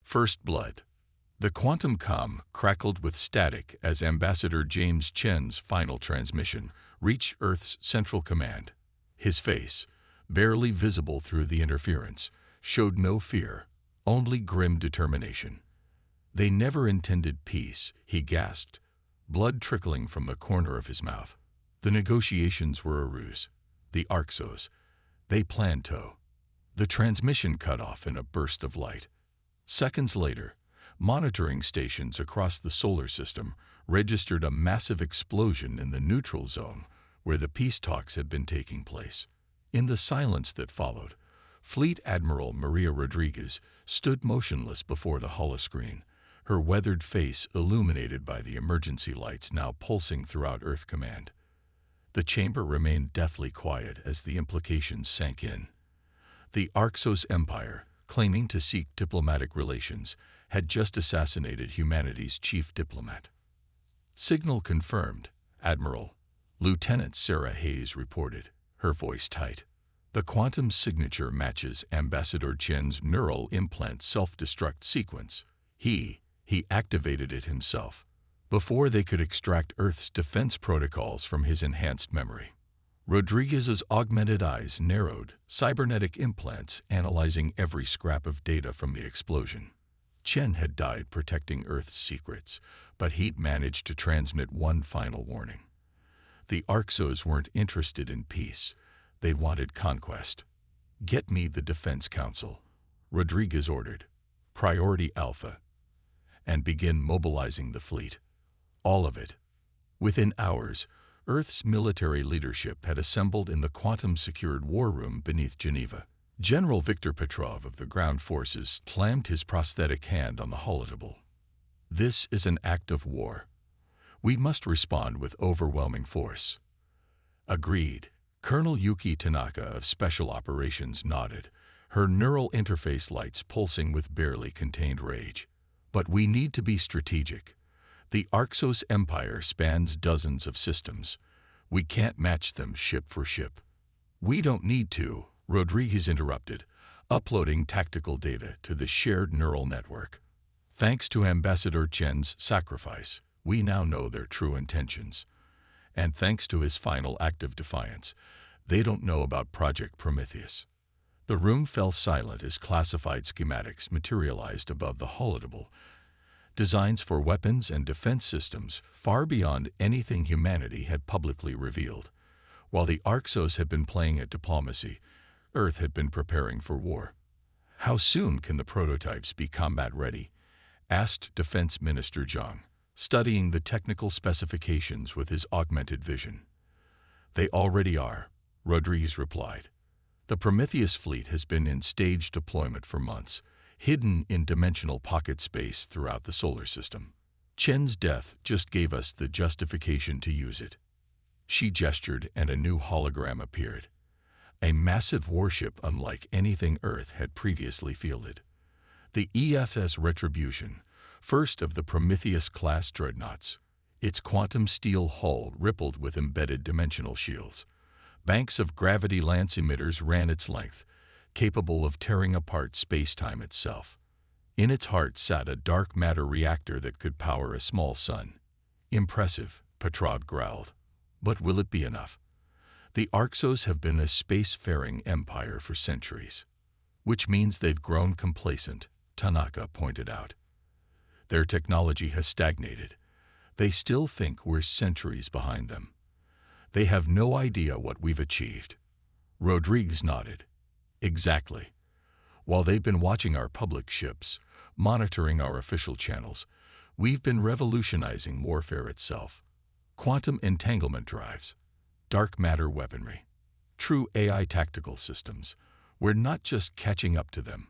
First Blood. The quantum comm crackled with static as Ambassador James Chen's final transmission reached Earth's Central Command. His face, barely visible through the interference, showed no fear, only grim determination. "They never intended peace," he gasped, blood trickling from the corner of his mouth. "The negotiations were a ruse. The Arxos, they planned to." The transmission cut off in a burst of light. Seconds later, monitoring stations across the solar system registered a massive explosion in the neutral zone where the peace talks had been taking place. In the silence that followed, Fleet Admiral Maria Rodriguez stood motionless before the holoscreen, her weathered face illuminated by the emergency lights now pulsing throughout Earth Command. The chamber remained deathly quiet as the implications sank in. The Arxos Empire, claiming to seek diplomatic relations, had just assassinated humanity's chief diplomat. "Signal confirmed, Admiral," Lieutenant Sarah Hayes reported, her voice tight. "The quantum signature matches Ambassador Chen's neural implant self-destruct sequence. He activated it himself, before they could extract Earth's defense protocols from his enhanced memory." Rodriguez's augmented eyes narrowed, cybernetic implants analyzing every scrap of data from the explosion. Chen had died protecting Earth's secrets, but he'd managed to transmit one final warning. The Arxos weren't interested in peace. They wanted conquest. "Get me the Defense Council," Rodriguez ordered. "Priority Alpha. And begin mobilizing the fleet. All of it." Within hours, Earth's military leadership had assembled in the quantum-secured war room beneath Geneva. General Viktor Petrov of the ground forces slammed his prosthetic hand on the holotable. "This is an act of war. We must respond with overwhelming force." "Agreed." Colonel Yuki Tanaka of Special Operations nodded, her neural interface lights pulsing with barely contained rage. "But we need to be strategic. The Arxos Empire spans dozens of systems. We can't match them ship for ship." "We don't need to," Rodriguez interrupted, uploading tactical data to the shared neural network. "Thanks to Ambassador Chen's sacrifice, we now know their true intentions. And thanks to his final act of defiance, they don't know about Project Prometheus." The room fell silent as classified schematics materialized above the holotable, designs for weapons and defense systems far beyond anything humanity had publicly revealed. While the Arxos had been playing at diplomacy, Earth had been preparing for war. "How soon can the prototypes be combat-ready?" asked Defense Minister Zhang, studying the technical specifications with his augmented vision. "They already are," Rodriguez replied. "The Prometheus fleet has been in stage deployment for months, hidden in dimensional pocket space throughout the solar system. Chen's death just gave us the justification to use it." She gestured and a new hologram appeared. A massive warship unlike anything Earth had previously fielded. The EFS Retribution, first of the Prometheus-class dreadnoughts. Its quantum steel hull rippled with embedded dimensional shields. Banks of gravity lance emitters ran its length, capable of tearing apart space-time itself. In its heart sat a dark matter reactor that could power a small sun. "Impressive," Petrov growled. "But will it be enough? The Arxos have been a spacefaring empire for centuries." "Which means they've grown complacent," Tanaka pointed out. "Their technology has stagnated. They still think we're centuries behind them. They have no idea what we've achieved." Rodriguez nodded. "Exactly. While they've been watching our public ships, monitoring our official channels, we've been revolutionizing warfare itself. Quantum entanglement drives, dark matter weaponry, true AI tactical systems. We're not just catching up to them.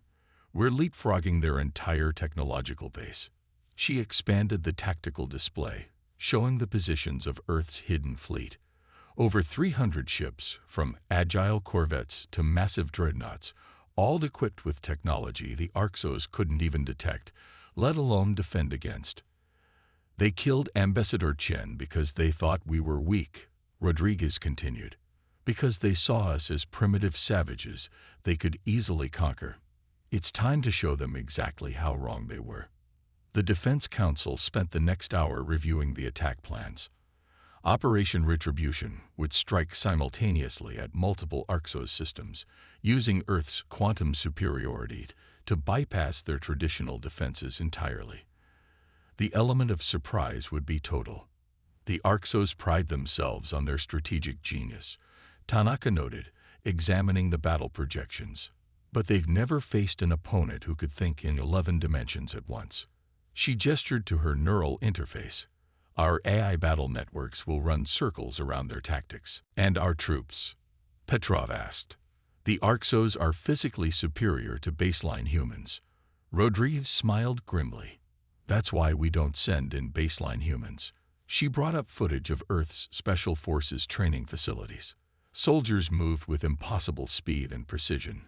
We're leapfrogging their entire technological base." She expanded the tactical display, showing the positions of Earth's hidden fleet. Over 300 ships, from agile corvettes to massive dreadnoughts, all equipped with technology the Arxos couldn't even detect, let alone defend against. "They killed Ambassador Chen because they thought we were weak," Rodriguez continued. "Because they saw us as primitive savages they could easily conquer. It's time to show them exactly how wrong they were. The Defense Council spent the next hour reviewing the attack plans. Operation Retribution would strike simultaneously at multiple Arxos systems, using Earth's quantum superiority to bypass their traditional defenses entirely. The element of surprise would be total. The Arxos pride themselves on their strategic genius, Tanaka noted, examining the battle projections. But they've never faced an opponent who could think in 11 dimensions at once. She gestured to her neural interface. Our AI battle networks will run circles around their tactics. And our troops? Petrov asked. The Arxos are physically superior to baseline humans. Rodriguez smiled grimly. That's why we don't send in baseline humans. She brought up footage of Earth's Special Forces training facilities. Soldiers moved with impossible speed and precision.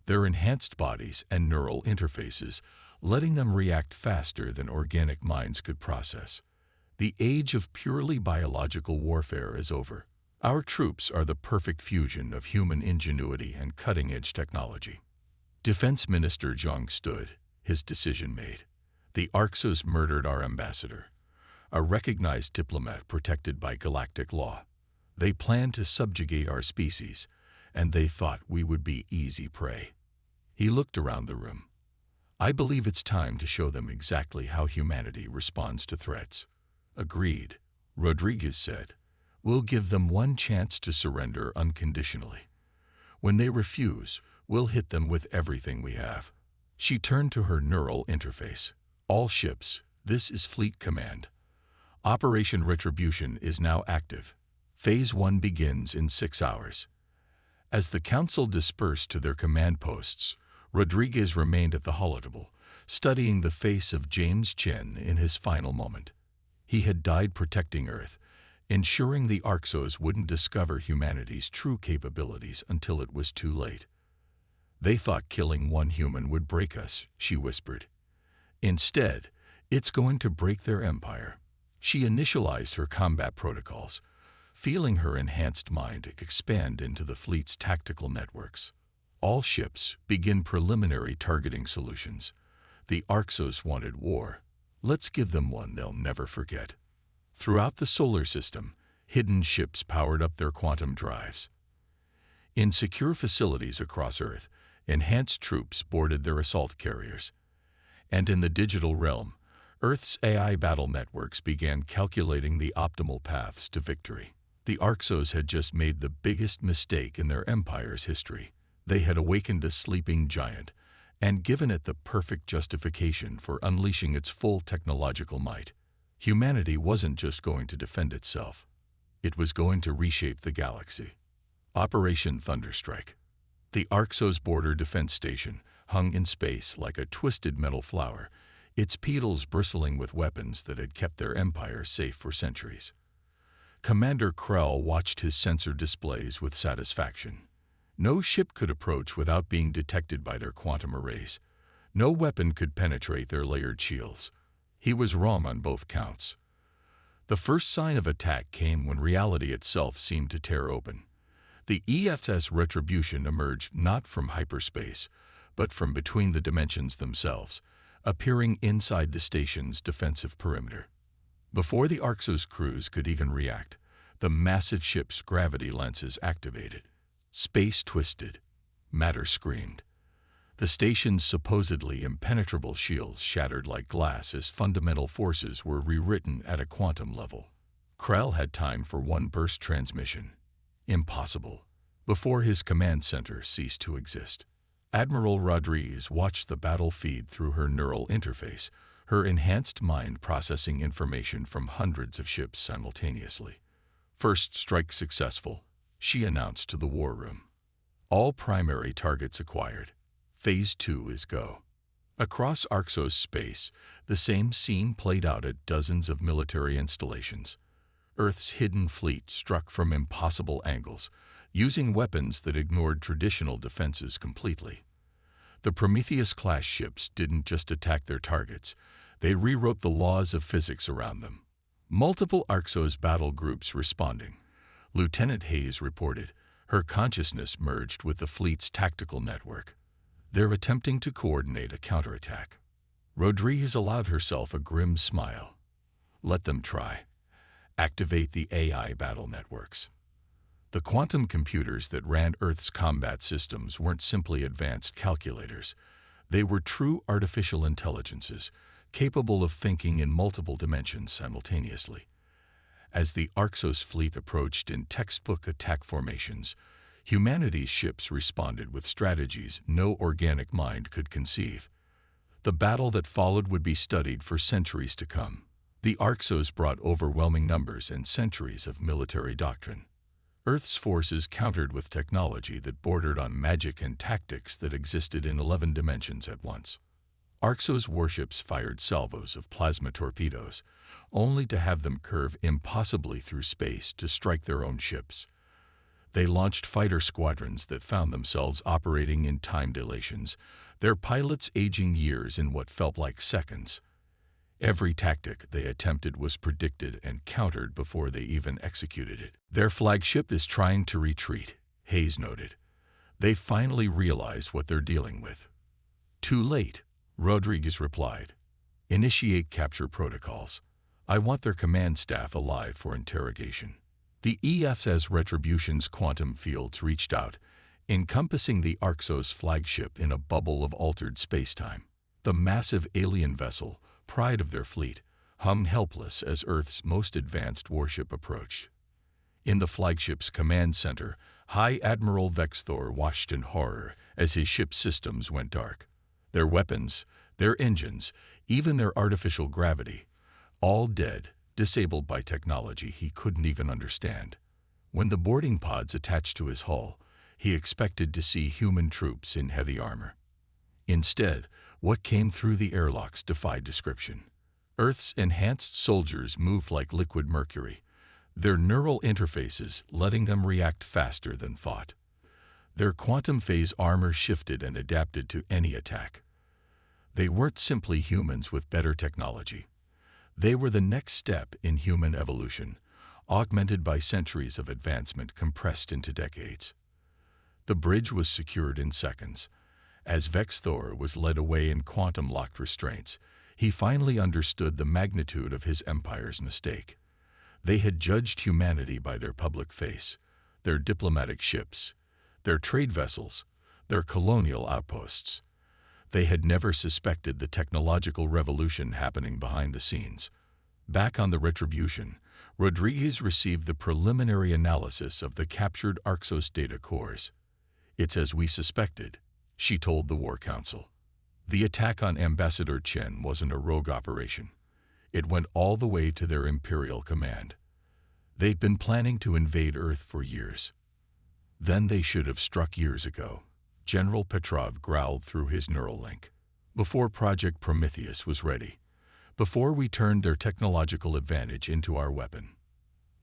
Their enhanced bodies and neural interfaces, letting them react faster than organic minds could process. The age of purely biological warfare is over. Our troops are the perfect fusion of human ingenuity and cutting-edge technology. Defense Minister Zhang stood, his decision made. The Arxos murdered our ambassador, a recognized diplomat protected by galactic law. They planned to subjugate our species, and they thought we would be easy prey. He looked around the room. I believe it's time to show them exactly how humanity responds to threats. Agreed, Rodriguez said. We'll give them one chance to surrender unconditionally. When they refuse, we'll hit them with everything we have. She turned to her neural interface. All ships, this is Fleet Command. Operation Retribution is now active. Phase 1 begins in 6 hours. As the Council dispersed to their command posts, Rodriguez remained at the holotable, studying the face of James Chen in his final moment. He had died protecting Earth, ensuring the Arxos wouldn't discover humanity's true capabilities until it was too late. They thought killing one human would break us, she whispered. Instead, it's going to break their empire. She initialized her combat protocols, feeling her enhanced mind expand into the fleet's tactical networks. All ships begin preliminary targeting solutions. The Arxos wanted war. Let's give them one they'll never forget. Throughout the solar system, hidden ships powered up their quantum drives. In secure facilities across Earth, enhanced troops boarded their assault carriers. And in the digital realm, Earth's AI battle networks began calculating the optimal paths to victory. The Arxos had just made the biggest mistake in their empire's history. They had awakened a sleeping giant and given it the perfect justification for unleashing its full technological might. Humanity wasn't just going to defend itself. It was going to reshape the galaxy. Operation Thunderstrike. The Arxos border defense station hung in space like a twisted metal flower, its petals bristling with weapons that had kept their empire safe for centuries. Commander Krell watched his sensor displays with satisfaction. No ship could approach without being detected by their quantum arrays. No weapon could penetrate their layered shields. He was wrong on both counts. The first sign of attack came when reality itself seemed to tear open. The EFS Retribution emerged not from hyperspace, but from between the dimensions themselves, appearing inside the station's defensive perimeter. Before the Arxos crews could even react, the massive ship's gravity lenses activated. Space twisted. Matter screamed. The station's supposedly impenetrable shields shattered like glass as fundamental forces were rewritten at a quantum level. Krell had time for one burst transmission. Impossible. Before his command center ceased to exist. Admiral Rodriguez watched the battle feed through her neural interface, her enhanced mind processing information from hundreds of ships simultaneously. First strike successful, she announced to the war room. All primary targets acquired. Phase 2 is go. Across Arxos space, the same scene played out at dozens of military installations. Earth's hidden fleet struck from impossible angles, using weapons that ignored traditional defenses completely. The Prometheus-class ships didn't just attack their targets, they rewrote the laws of physics around them. Multiple Arxos battle groups responding. Lieutenant Hayes reported, her consciousness merged with the fleet's tactical network. They're attempting to coordinate a counterattack. Rodriguez allowed herself a grim smile. Let them try. Activate the AI battle networks. The quantum computers that ran Earth's combat systems weren't simply advanced calculators. They were true artificial intelligences, capable of thinking in multiple dimensions simultaneously. As the Arxos fleet approached in textbook attack formations, humanity's ships responded with strategies no organic mind could conceive. The battle that followed would be studied for centuries to come. The Arxos brought overwhelming numbers and centuries of military doctrine. Earth's forces countered with technology that bordered on magic and tactics that existed in 11 dimensions at once. Arxos warships fired salvos of plasma torpedoes, only to have them curve impossibly through space to strike their own ships. They launched fighter squadrons that found themselves operating in time dilations, their pilots aging years in what felt like seconds. Every tactic they attempted was predicted and countered before they even executed it. Their flagship is trying to retreat, Hayes noted. They finally realize what they're dealing with. Too late, Rodriguez replied. Initiate capture protocols. I want their command staff alive for interrogation. The EF's Retribution's quantum fields reached out, encompassing the Arxos flagship in a bubble of altered spacetime. The massive alien vessel, pride of their fleet, hung helpless as Earth's most advanced warship approached. In the flagship's command center, High Admiral Vexthor watched in horror as his ship's systems went dark. Their weapons, their engines, even their artificial gravity, all dead, disabled by technology he couldn't even understand. When the boarding pods attached to his hull, he expected to see human troops in heavy armor. Instead, what came through the airlocks defied description. Earth's enhanced soldiers moved like liquid mercury, their neural interfaces letting them react faster than thought. Their quantum phase armor shifted and adapted to any attack. They weren't simply humans with better technology. They were the next step in human evolution, augmented by centuries of advancement compressed into decades. The bridge was secured in seconds. As Vexthor was led away in quantum-locked restraints, he finally understood the magnitude of his empire's mistake. They had judged humanity by their public face, their diplomatic ships, their trade vessels, their colonial outposts. They had never suspected the technological revolution happening behind the scenes. Back on the Retribution, Rodriguez received the preliminary analysis of the captured Arxos data cores. It's as we suspected, she told the War Council. The attack on Ambassador Chen wasn't a rogue operation. It went all the way to their Imperial command. They'd been planning to invade Earth for years. Then they should have struck years ago, General Petrov growled through his neural link. Before Project Prometheus was ready. Before we turned their technological advantage into our weapon.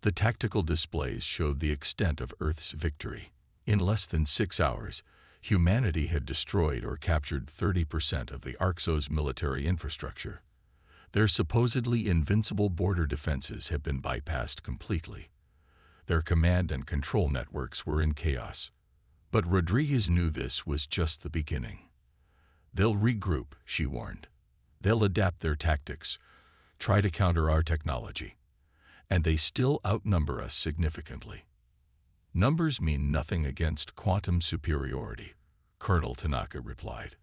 The tactical displays showed the extent of Earth's victory. In less than 6 hours, humanity had destroyed or captured 30% of the Arxos military infrastructure. Their supposedly invincible border defenses had been bypassed completely. Their command and control networks were in chaos. But Rodriguez knew this was just the beginning. They'll regroup, she warned. They'll adapt their tactics, try to counter our technology. And they still outnumber us significantly. Numbers mean nothing against quantum superiority, Colonel Tanaka replied.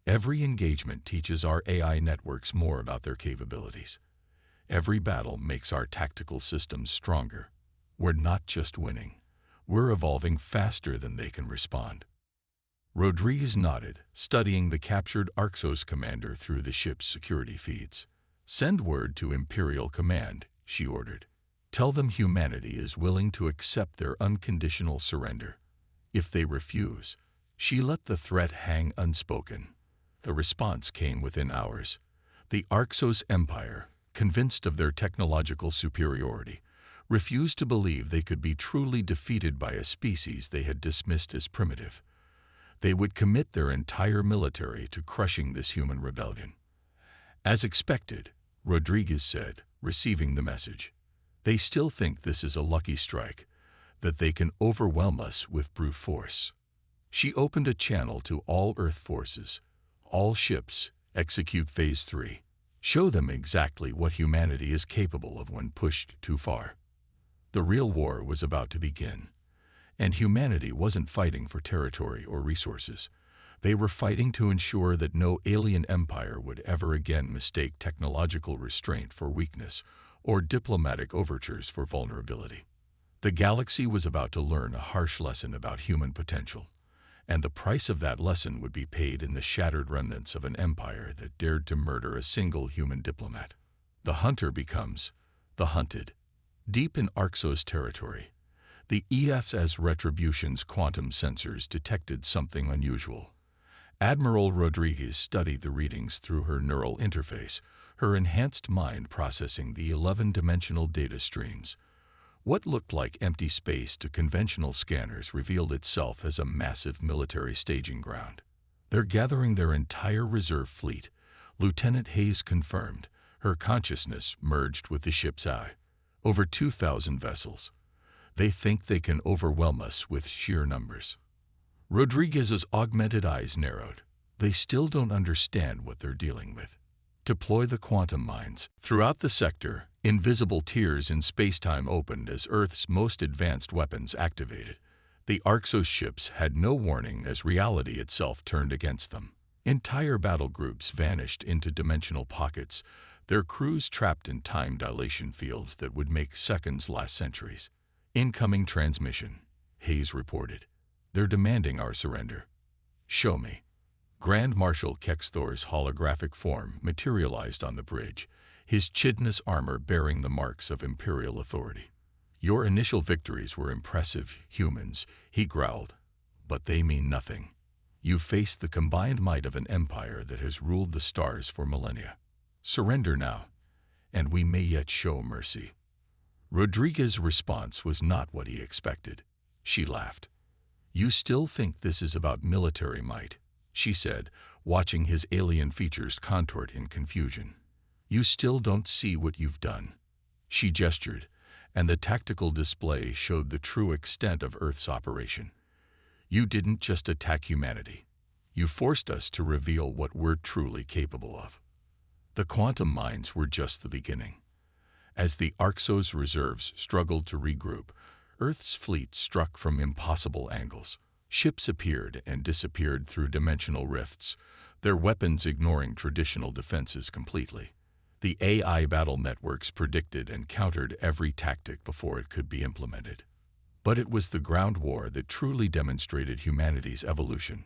Every engagement teaches our AI networks more about their capabilities. Every battle makes our tactical systems stronger. We're not just winning. We're evolving faster than they can respond. Rodriguez nodded, studying the captured Arxos commander through the ship's security feeds. Send word to Imperial Command, she ordered. Tell them humanity is willing to accept their unconditional surrender. If they refuse, she let the threat hang unspoken. The response came within hours. The Arxos Empire, convinced of their technological superiority, refused to believe they could be truly defeated by a species they had dismissed as primitive. They would commit their entire military to crushing this human rebellion. As expected, Rodriguez said, receiving the message. They still think this is a lucky strike, that they can overwhelm us with brute force. She opened a channel to all Earth forces. All ships, execute Phase 3. Show them exactly what humanity is capable of when pushed too far. The real war was about to begin. And humanity wasn't fighting for territory or resources. They were fighting to ensure that no alien empire would ever again mistake technological restraint for weakness or diplomatic overtures for vulnerability. The galaxy was about to learn a harsh lesson about human potential, and the price of that lesson would be paid in the shattered remnants of an empire that dared to murder a single human diplomat. The hunter becomes the hunted. Deep in Arxos territory, the EF's Retribution's quantum sensors detected something unusual. Admiral Rodriguez studied the readings through her neural interface, her enhanced mind processing the 11-dimensional data streams. What looked like empty space to conventional scanners revealed itself as a massive military staging ground. They're gathering their entire reserve fleet, Lieutenant Hayes confirmed, her consciousness merged with the ship's eye. Over 2,000 vessels. They think they can overwhelm us with sheer numbers. Rodriguez's augmented eyes narrowed. They still don't understand what they're dealing with. Deploy the quantum mines. Throughout the sector, invisible tiers in spacetime opened as Earth's most advanced weapons activated. The Arxos ships had no warning as reality itself turned against them. Entire battle groups vanished into dimensional pockets, their crews trapped in time dilation fields that would make seconds last centuries. Incoming transmission, Hayes reported. They're demanding our surrender. Show me. Grand Marshal Kexthor's holographic form materialized on the bridge, his chidness armor bearing the marks of imperial authority. Your initial victories were impressive, humans, he growled, but they mean nothing. You face the combined might of an empire that has ruled the stars for millennia. Surrender now, and we may yet show mercy. Rodriguez's response was not what he expected. She laughed. You still think this is about military might, she said, watching his alien features contort in confusion. You still don't see what you've done. She gestured, and the tactical display showed the true extent of Earth's operation. You didn't just attack humanity. You forced us to reveal what we're truly capable of. The quantum mines were just the beginning. As the Arxos reserves struggled to regroup, Earth's fleet struck from impossible angles. Ships appeared and disappeared through dimensional rifts, their weapons ignoring traditional defenses completely. The AI battle networks predicted and countered every tactic before it could be implemented. But it was the ground war that truly demonstrated humanity's evolution.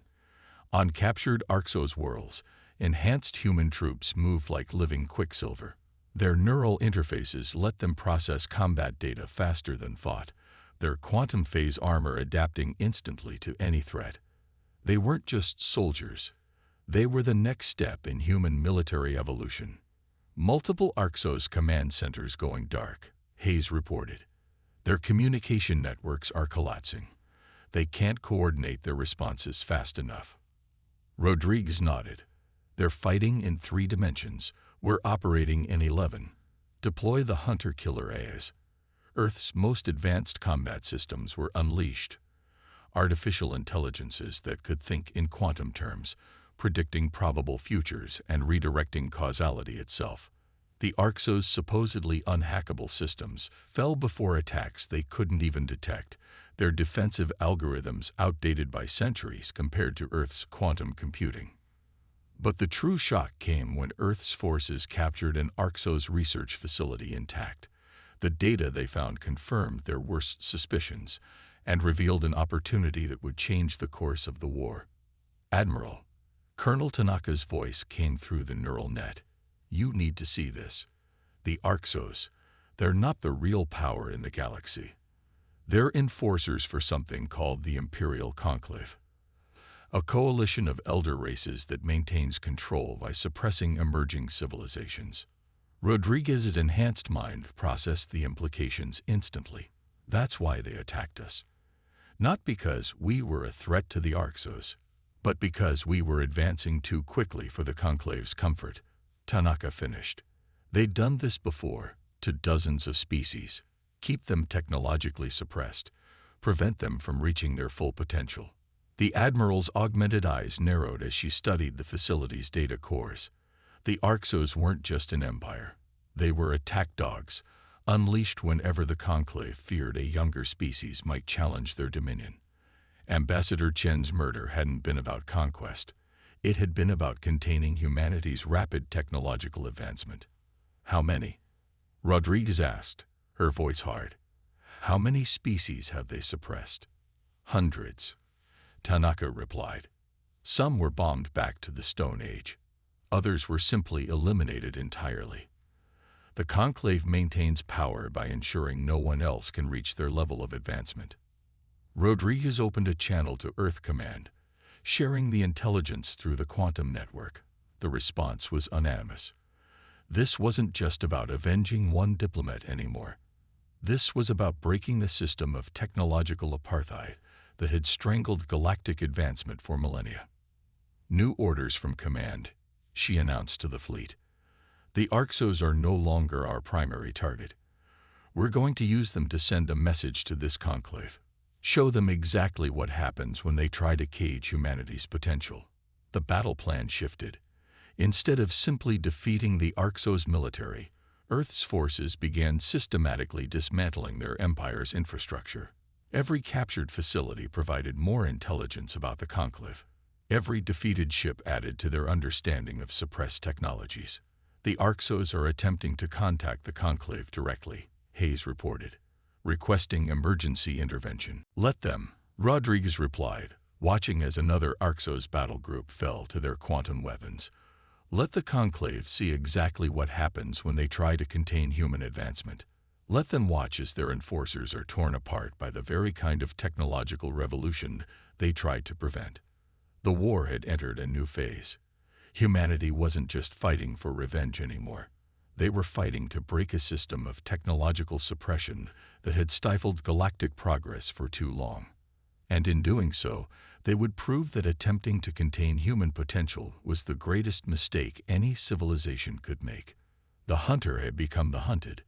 On captured Arxos worlds, enhanced human troops moved like living quicksilver. Their neural interfaces let them process combat data faster than thought, their quantum phase armor adapting instantly to any threat. They weren't just soldiers. They were the next step in human military evolution. Multiple Arxos command centers going dark, Hayes reported. Their communication networks are collapsing. They can't coordinate their responses fast enough. Rodriguez nodded. They're fighting in 3 dimensions. We're operating in 11. Deploy the hunter-killer AIs. Earth's most advanced combat systems were unleashed. Artificial intelligences that could think in quantum terms, predicting probable futures and redirecting causality itself. The Arxos' supposedly unhackable systems fell before attacks they couldn't even detect, their defensive algorithms outdated by centuries compared to Earth's quantum computing. But the true shock came when Earth's forces captured an Arxos research facility intact. The data they found confirmed their worst suspicions and revealed an opportunity that would change the course of the war. Admiral, Colonel Tanaka's voice came through the neural net. You need to see this. The Arxos, they're not the real power in the galaxy. They're enforcers for something called the Imperial Conclave, a coalition of elder races that maintains control by suppressing emerging civilizations. Rodriguez's enhanced mind processed the implications instantly. That's why they attacked us. Not because we were a threat to the Arxos, but because we were advancing too quickly for the Conclave's comfort, Tanaka finished. They'd done this before, to dozens of species. Keep them technologically suppressed, prevent them from reaching their full potential. The Admiral's augmented eyes narrowed as she studied the facility's data cores. The Arxos weren't just an empire. They were attack dogs, unleashed whenever the Conclave feared a younger species might challenge their dominion. Ambassador Chen's murder hadn't been about conquest. It had been about containing humanity's rapid technological advancement. How many? Rodriguez asked, her voice hard. How many species have they suppressed? Hundreds, Tanaka replied. Some were bombed back to the Stone Age. Others were simply eliminated entirely. The Conclave maintains power by ensuring no one else can reach their level of advancement. Rodriguez opened a channel to Earth Command, sharing the intelligence through the quantum network. The response was unanimous. This wasn't just about avenging one diplomat anymore. This was about breaking the system of technological apartheid that had strangled galactic advancement for millennia. New orders from Command, she announced to the fleet. The Arxos are no longer our primary target. We're going to use them to send a message to this conclave. Show them exactly what happens when they try to cage humanity's potential. The battle plan shifted. Instead of simply defeating the Arxos military, Earth's forces began systematically dismantling their empire's infrastructure. Every captured facility provided more intelligence about the conclave. Every defeated ship added to their understanding of suppressed technologies. The Arxos are attempting to contact the conclave directly, Hayes reported, requesting emergency intervention. Let them, Rodriguez replied, watching as another Arxos battle group fell to their quantum weapons. Let the conclave see exactly what happens when they try to contain human advancement. Let them watch as their enforcers are torn apart by the very kind of technological revolution they tried to prevent. The war had entered a new phase. Humanity wasn't just fighting for revenge anymore. They were fighting to break a system of technological suppression that had stifled galactic progress for too long. And in doing so, they would prove that attempting to contain human potential was the greatest mistake any civilization could make. The hunter had become the hunted,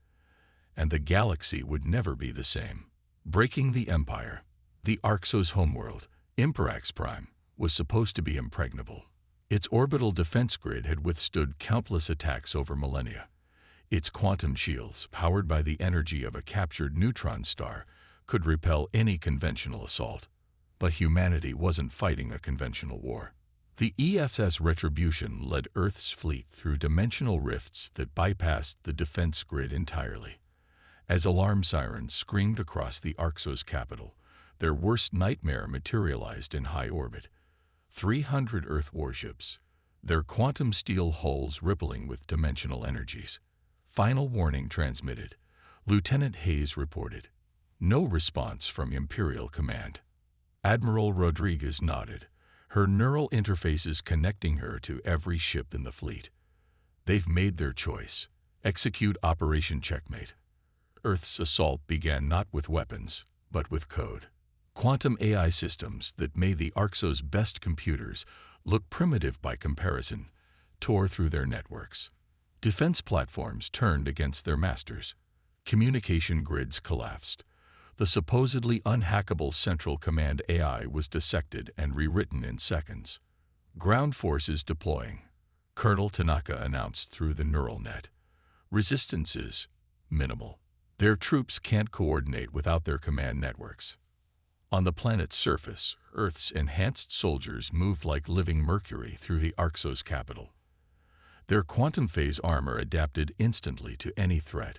and the galaxy would never be the same. Breaking the Empire, the Arxos homeworld, Imperax Prime, was supposed to be impregnable. Its orbital defense grid had withstood countless attacks over millennia. Its quantum shields, powered by the energy of a captured neutron star, could repel any conventional assault. But humanity wasn't fighting a conventional war. The EFS Retribution led Earth's fleet through dimensional rifts that bypassed the defense grid entirely. As alarm sirens screamed across the Arxos capital, their worst nightmare materialized in high orbit. 300 Earth warships, their quantum steel hulls rippling with dimensional energies. Final warning transmitted. Lieutenant Hayes reported. No response from Imperial Command. Admiral Rodriguez nodded, her neural interfaces connecting her to every ship in the fleet. They've made their choice. Execute Operation Checkmate. Earth's assault began not with weapons, but with code. Quantum AI systems that made the Arxos' best computers look primitive by comparison tore through their networks. Defense platforms turned against their masters. Communication grids collapsed. The supposedly unhackable Central Command AI was dissected and rewritten in seconds. Ground forces deploying, Colonel Tanaka announced through the neural net. Resistance is minimal. Their troops can't coordinate without their command networks. On the planet's surface, Earth's enhanced soldiers moved like living mercury through the Arxos capital. Their quantum phase armor adapted instantly to any threat,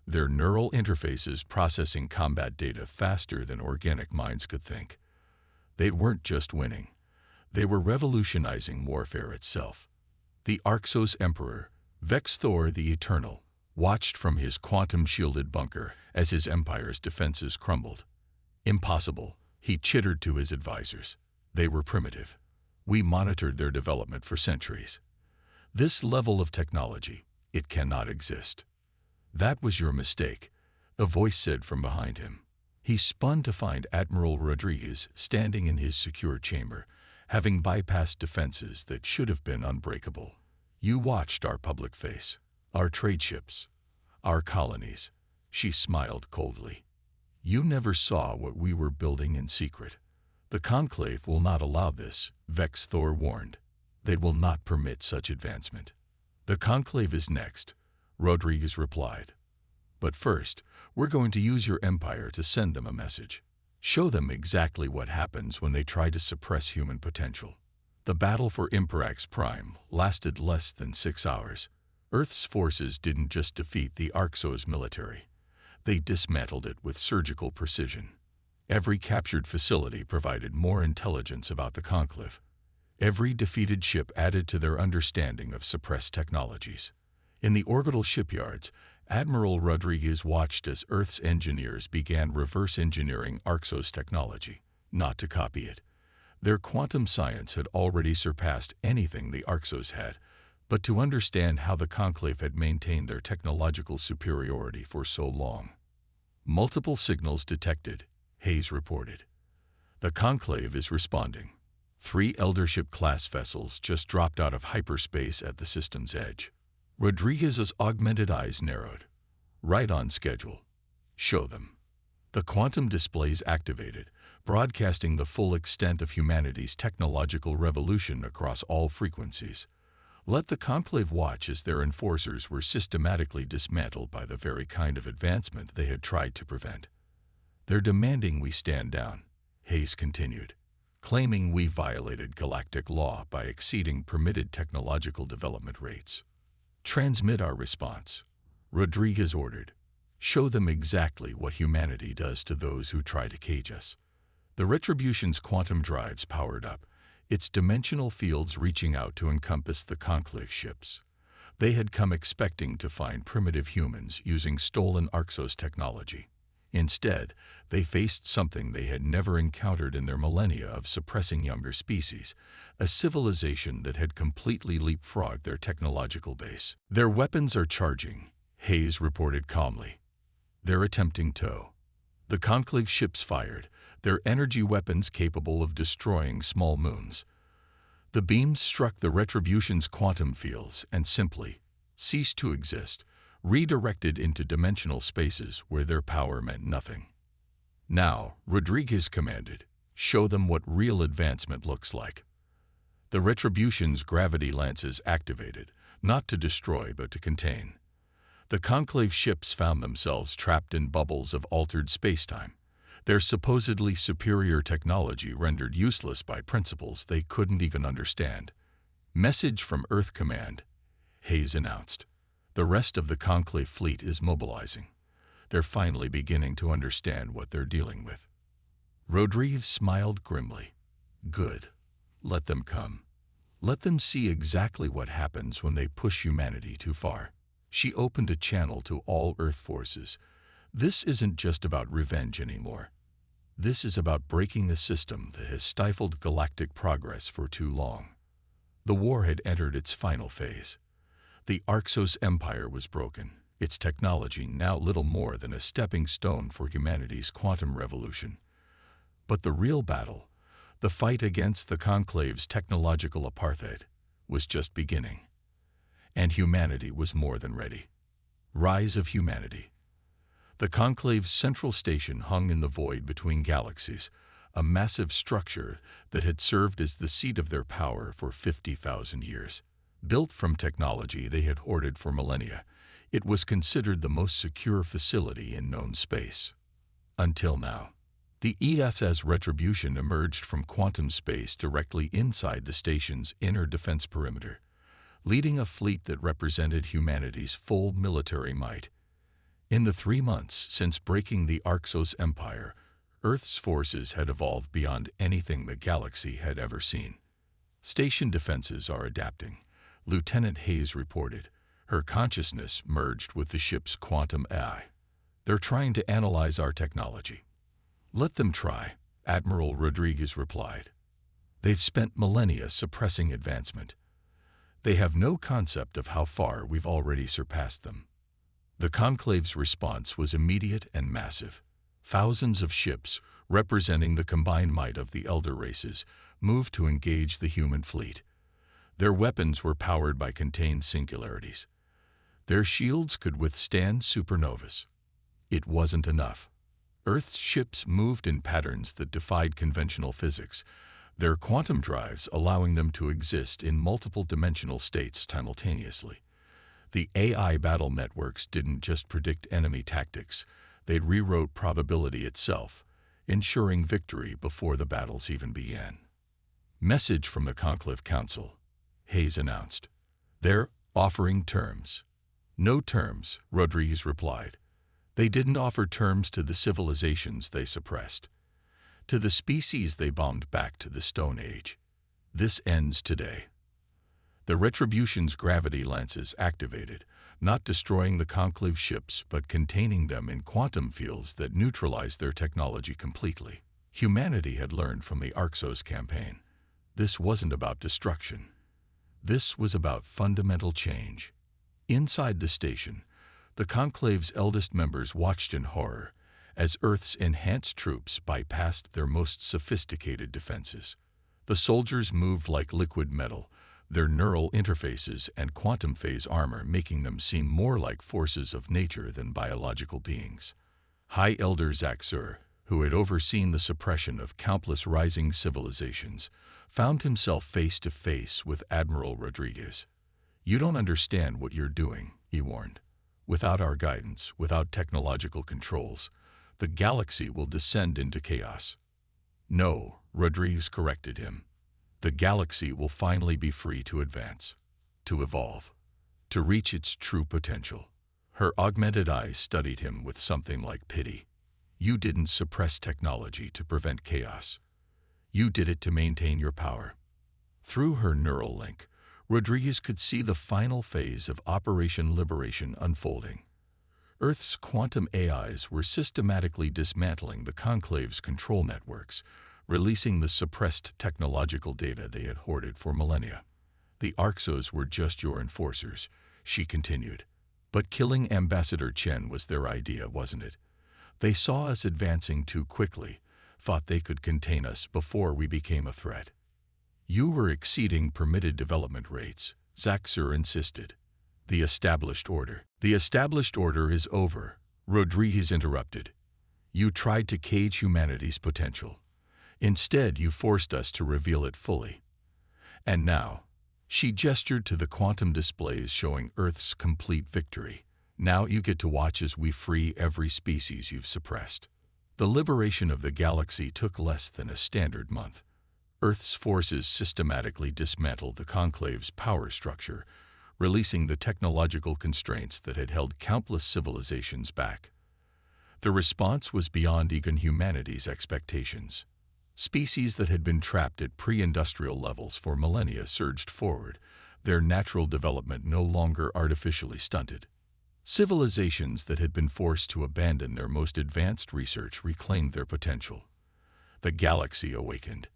their neural interfaces processing combat data faster than organic minds could think. They weren't just winning. They were revolutionizing warfare itself. The Arxos Emperor, Vexthor the Eternal, watched from his quantum-shielded bunker as his empire's defenses crumbled. Impossible, he chittered to his advisors. They were primitive. We monitored their development for centuries. This level of technology, it cannot exist. That was your mistake, a voice said from behind him. He spun to find Admiral Rodriguez standing in his secure chamber, having bypassed defenses that should have been unbreakable. You watched our public face, our trade ships, our colonies. She smiled coldly. You never saw what we were building in secret. The Conclave will not allow this, Vex Thor warned. They will not permit such advancement. The Conclave is next, Rodriguez replied. But first, we're going to use your empire to send them a message. Show them exactly what happens when they try to suppress human potential. The battle for Imperax Prime lasted less than 6 hours. Earth's forces didn't just defeat the Arxos military. They dismantled it with surgical precision. Every captured facility provided more intelligence about the Conclave. Every defeated ship added to their understanding of suppressed technologies. In the orbital shipyards, Admiral Rodriguez watched as Earth's engineers began reverse engineering Arxos technology, not to copy it. Their quantum science had already surpassed anything the Arxos had, but to understand how the Conclave had maintained their technological superiority for so long. Multiple signals detected, Hayes reported. The Conclave is responding. 3 Eldership-class vessels just dropped out of hyperspace at the system's edge. Rodriguez's augmented eyes narrowed. Right on schedule. Show them. The quantum displays activated, broadcasting the full extent of humanity's technological revolution across all frequencies. Let the Conclave watch as their enforcers were systematically dismantled by the very kind of advancement they had tried to prevent. They're demanding we stand down, Hayes continued, claiming we violated galactic law by exceeding permitted technological development rates. Transmit our response, Rodriguez ordered. Show them exactly what humanity does to those who try to cage us. The Retribution's quantum drives powered up, its dimensional fields reaching out to encompass the Conclave ships. They had come expecting to find primitive humans using stolen Arxos technology. Instead, they faced something they had never encountered in their millennia of suppressing younger species, a civilization that had completely leapfrogged their technological base. Their weapons are charging, Hayes reported calmly. They're attempting tow. The Conclave ships fired, their energy weapons capable of destroying small moons. The beams struck the Retribution's quantum fields and simply ceased to exist, redirected into dimensional spaces where their power meant nothing. Now, Rodriguez commanded, show them what real advancement looks like. The Retribution's gravity lances activated, not to destroy but to contain. The Conclave ships found themselves trapped in bubbles of altered spacetime, their supposedly superior technology rendered useless by principles they couldn't even understand. Message from Earth Command, Hayes announced. The rest of the Conclave fleet is mobilizing. They're finally beginning to understand what they're dealing with. Rodriguez smiled grimly. Good. Let them come. Let them see exactly what happens when they push humanity too far. She opened a channel to all Earth forces. This isn't just about revenge anymore. This is about breaking the system that has stifled galactic progress for too long. The war had entered its final phase. The Arxos Empire was broken, its technology now little more than a stepping stone for humanity's quantum revolution. But the real battle, the fight against the Conclave's technological apartheid, was just beginning. And humanity was more than ready. Rise of humanity. The Conclave's central station hung in the void between galaxies, a massive structure that had served as the seat of their power for 50,000 years. Built from technology they had hoarded for millennia, it was considered the most secure facility in known space. Until now. The ESS Retribution emerged from quantum space directly inside the station's inner defense perimeter, leading a fleet that represented humanity's full military might. In the 3 months since breaking the Arxos Empire, Earth's forces had evolved beyond anything the galaxy had ever seen. Station defenses are adapting, Lieutenant Hayes reported, her consciousness merged with the ship's quantum AI. They're trying to analyze our technology. Let them try, Admiral Rodriguez replied. They've spent millennia suppressing advancement. They have no concept of how far we've already surpassed them. The Conclave's response was immediate and massive. Thousands of ships, representing the combined might of the elder races, moved to engage the human fleet. Their weapons were powered by contained singularities. Their shields could withstand supernovas. It wasn't enough. Earth's ships moved in patterns that defied conventional physics, their quantum drives allowing them to exist in multiple dimensional states simultaneously. The AI battle networks didn't just predict enemy tactics, they rewrote probability itself, ensuring victory before the battles even began. Message from the Conclave Council, Hayes announced. They're offering terms. No terms, Rodriguez replied. They didn't offer terms to the civilizations they suppressed. To the species they bombed back to the Stone Age. This ends today. The Retribution's gravity lances activated, not destroying the Conclave ships but containing them in quantum fields that neutralized their technology completely. Humanity had learned from the Arxos campaign. This wasn't about destruction. This was about fundamental change. Inside the station, the Conclave's eldest members watched in horror as Earth's enhanced troops bypassed their most sophisticated defenses. The soldiers moved like liquid metal, their neural interfaces and quantum phase armor making them seem more like forces of nature than biological beings. High Elder Zaxur, who had overseen the suppression of countless rising civilizations, found himself face to face with Admiral Rodriguez. "You don't understand what you're doing," he warned. "Without our guidance, without technological controls, the galaxy will descend into chaos." "No," Rodriguez corrected him. "The galaxy will finally be free to advance, to evolve, to reach its true potential." Her augmented eyes studied him with something like pity. "You didn't suppress technology to prevent chaos. You did it to maintain your power." Through her neural link, Rodriguez could see the final phase of Operation Liberation unfolding. Earth's quantum AIs were systematically dismantling the Conclave's control networks, releasing the suppressed technological data they had hoarded for millennia. "The Arxos were just your enforcers," she continued. "But killing Ambassador Chen was their idea, wasn't it? They saw us advancing too quickly, thought they could contain us before we became a threat." "You were exceeding permitted development rates," Zaxur insisted. "The established order." "The established order is over," Rodriguez interrupted. "You tried to cage humanity's potential. Instead, you forced us to reveal it fully. And now," she gestured to the quantum displays showing Earth's complete victory, "now you get to watch as we free every species you've suppressed." The liberation of the galaxy took less than a standard month. Earth's forces systematically dismantled the Conclave's power structure, releasing the technological constraints that had held countless civilizations back. The response was beyond even humanity's expectations. Species that had been trapped at pre-industrial levels for millennia surged forward, their natural development no longer artificially stunted. Civilizations that had been forced to abandon their most advanced research reclaimed their potential. The galaxy awakened.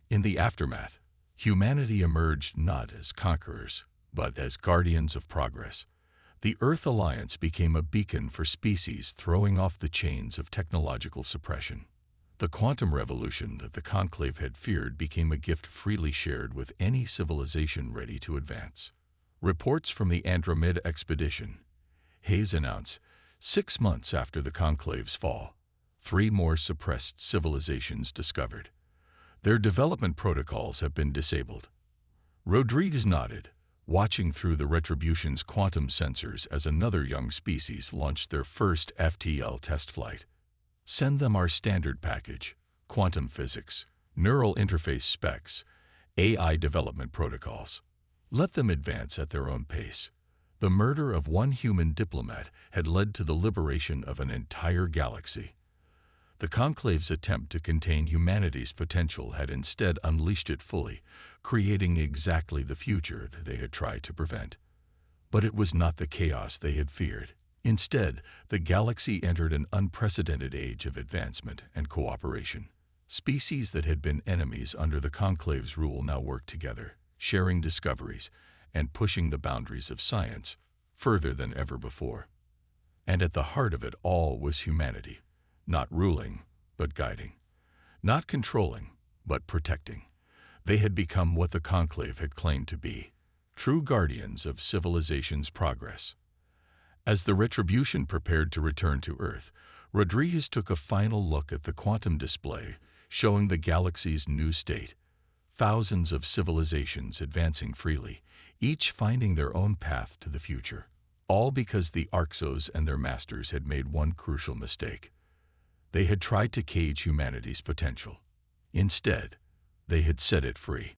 In the aftermath, humanity emerged not as conquerors, but as guardians of progress. The Earth Alliance became a beacon for species throwing off the chains of technological suppression. The quantum revolution that the Conclave had feared became a gift freely shared with any civilization ready to advance. Reports from the Andromeda expedition, Hayes announced, 6 months after the Conclave's fall, 3 more suppressed civilizations discovered. Their development protocols have been disabled. Rodriguez nodded, watching through the Retribution's quantum sensors as another young species launched their first FTL test flight. "Send them our standard package, quantum physics, neural interface specs, AI development protocols. Let them advance at their own pace." The murder of one human diplomat had led to the liberation of an entire galaxy. The Conclave's attempt to contain humanity's potential had instead unleashed it fully, creating exactly the future that they had tried to prevent. But it was not the chaos they had feared. Instead, the galaxy entered an unprecedented age of advancement and cooperation. Species that had been enemies under the Conclave's rule now worked together, sharing discoveries and pushing the boundaries of science further than ever before. And at the heart of it all was humanity, not ruling, but guiding, not controlling, but protecting. They had become what the Conclave had claimed to be, true guardians of civilization's progress. As the Retribution prepared to return to Earth, Rodriguez took a final look at the quantum display, showing the galaxy's new state. Thousands of civilizations advancing freely, each finding their own path to the future. All because the Arxos and their masters had made one crucial mistake. They had tried to cage humanity's potential. Instead, they had set it free.